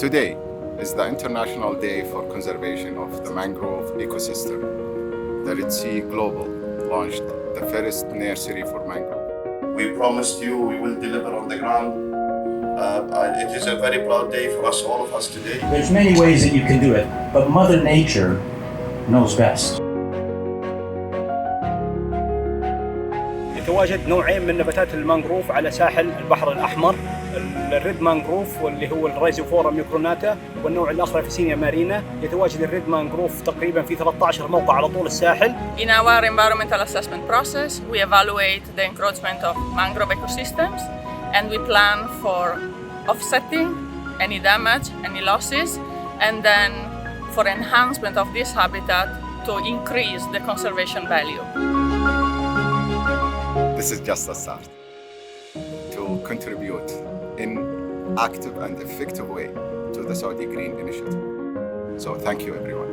Today is the International Day for Conservation of the Mangrove Ecosystem. The Sea Global launched the first nursery for mangrove. We promised you we will deliver on the ground. It is a very proud day for us, all of us today. There's many ways that you can do it, but Mother Nature knows best. يتواجد نوعين من نباتات المانغروف على ساحل البحر الأحمر، الريد مانغروف واللي هو الريزوفورا ميكروناتا، والنوع الآخر فيسينيا مارينا. يتواجد الريد مانغروف تقريبا في 13 موقع على طول الساحل. In our environmental assessment process, we evaluate the encroachment of mangrove ecosystems and we plan for offsetting any damage, any losses, and then for enhancement of this habitat to increase the conservation value. This is just a start to contribute in active and effective way to the Saudi Green Initiative. So thank you everyone.